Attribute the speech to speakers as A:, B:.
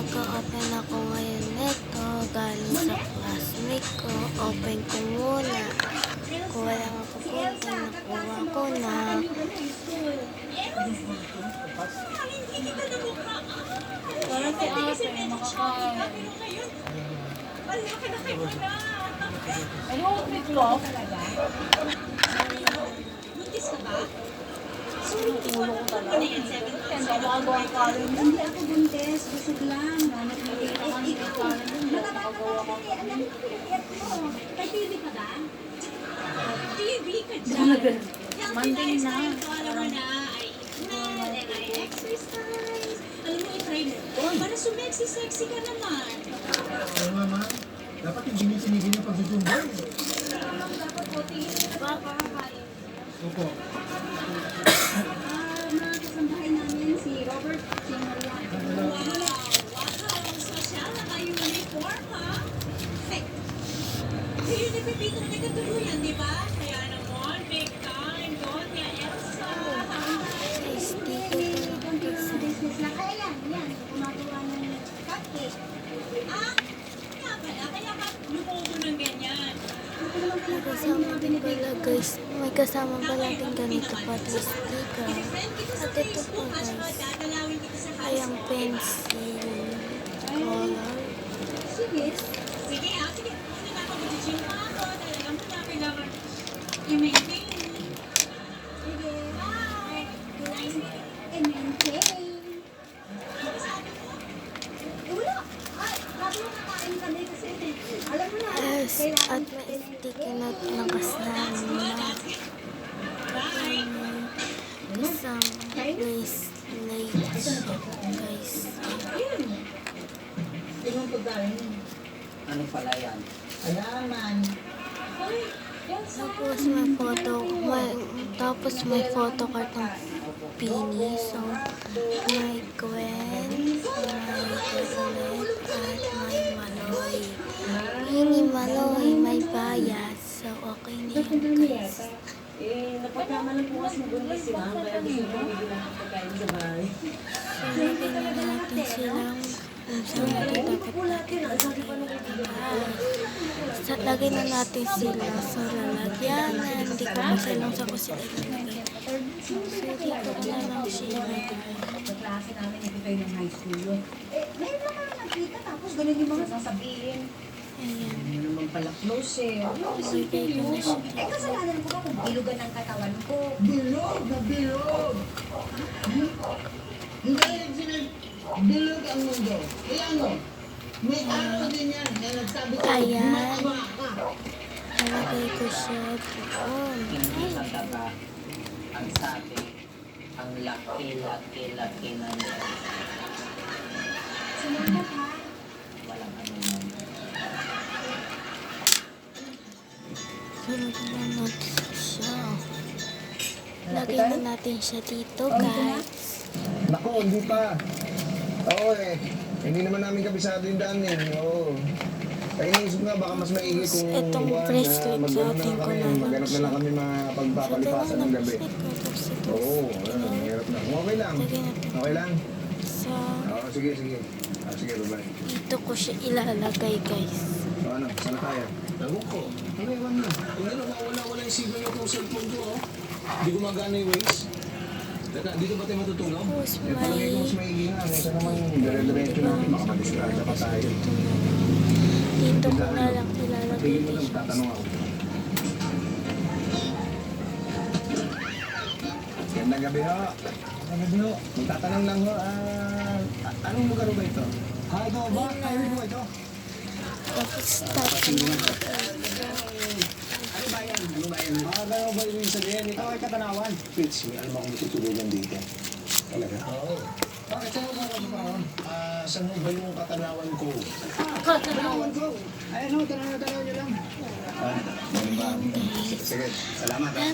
A: Mag-open ako ngayon nito galing sa classmate ko. Open ko muna. Kung wala nga papunta, nakuha ko na.
B: Parang si ate, makakain. Ano ang trip ko?
C: Buntis ka ba?
B: Ulo ko talaga. Kaya nakagawa ang kalan.
C: Hindi ako buntis. Busog lang.
B: Nakikita ka ng kalan. Hindi ako nakagawa ka.
C: May TV ka ba? TV ka dyan.
B: Monday na.
C: Alam mo na, I eat and I exercise. Alam mo, i-try mo. Para sumexy-sexy ka naman.
D: Oo nga, ma. Dapat yung binisinigin niya pagsusumbong.
C: Dapat po, tingin ka ba para kain?
D: Opo.
C: Mga kasambahay namin, si Robert, si Maria. Wow! Wow! Social na kayo uniform, ha? Hey! Kayo nagpipitong na katuluyan, di ba? Kaya naman, big time, doon niya, Elsa. Business lang. Kaya yan. Gumagawa ng cupcake. Ah! Kaya pala, kaya ka lumubo ng ganyan.
A: May kasama din pala guys. May kasama pala din ganito pati sticker. At ito po guys. Ay ang pencil color.
C: Sige. Sige, sige. Kasi nakapag-gym pa ako. Talagang kailangan i-maintain. Sige. Bye. Nice meeting. I-maintain. Ano sabi mo? Wala. Ay, bago nakain kami kasi alam mo na.
A: Yes, at may sticky note na kasama. Isang bracelet guys.
D: Sinong pagkain?
E: Ano pala yan?
D: Alaman.
A: Tapos may photo card ng Pini. So, may Gwen, may Gazelle, at may Maloy. Pini, Maloy, may bayas. So, okay na yun guys.
B: Napagkamalan po kasi buntis si ma'am. Kaya gusto ko bigyan ng pagkain sa bahay.
A: So, lagyan na natin silang kung saan natin dapat natin lagay na natin sila sa lalagyanan. Hindi ko kasi lang sa ko sila ilalagay. So, dito ko na lang siya ilagay.
B: Klase namin, ito tayo ng high school yun.
C: Ngayon lang kami nagkita tapos ganun yung mga
B: Sasabihin,
A: Ayan.
B: hindi naman pala close eh. Ano
A: Ilagay ko na siya dito.
C: kasalanan ko ba kung bilugan ng katawan ko?
D: Bilog na bilog. Hindi sinag bilog ang mundo. Kaya ano? May araw din yan. Kaya nagsabi ko,
A: Ayan.
D: gumagawa ka.
A: Nalagay ko siya doon.
E: Hindi sa taga. Ang sabi, ang laki na niya.
C: Salamat ha.
E: Walang ano man.
A: Sunod na natin siya. Lagay na natin siya dito guys.
D: Naku, hindi pa. Oo eh. Hindi naman namin kabisado yung daan eh. Oo. Kaya iniisip nga baka mas maigi kung
A: Itong bracelet sa atin ko na lang
D: maghanap na lang kami mga pagpapalipasan ng gabi. Oo, mahirap na. Okay lang.
A: Lagay natin
D: Okay lang.
A: sa...
D: Oo, sige. Sige, bye-bye.
A: Dito ko siya ilalagay guys.
D: So ano, saan tayo? Ewan ko. Ano iwan mo? Hindi na mawala yung signal yung cellphone ko, oh. Hindi gumagana yung Waze. Teka, dito ba tayo matutulog?
A: Tapos
D: Palagay ko mas maigi nga. Kaysa naman dire-diretso natin. Baka madisgrasya pa tayo.
A: Dito ko na lang ilalagay
D: Tingin mo lang,
A: siya.
D: tatanong ako. Gandang gabi ho. Gandang gabi ho. Magtatanong lang ho. Anong lugar ba ito? Ito ba? Highway mo ito?
A: Tapos tapos
D: Ano ba yan? Gano'n ba yung sabihin? Ikaw ay katanawan. Fitz, may alam akong matutulugan dito. Talaga? Oo. Bakit saan mo ba ako pa? Saan mo ba yung katanawan ko? Katanawan ko? Ay ano, tanaw nyo lang. Sige, salamat ha.
A: bye.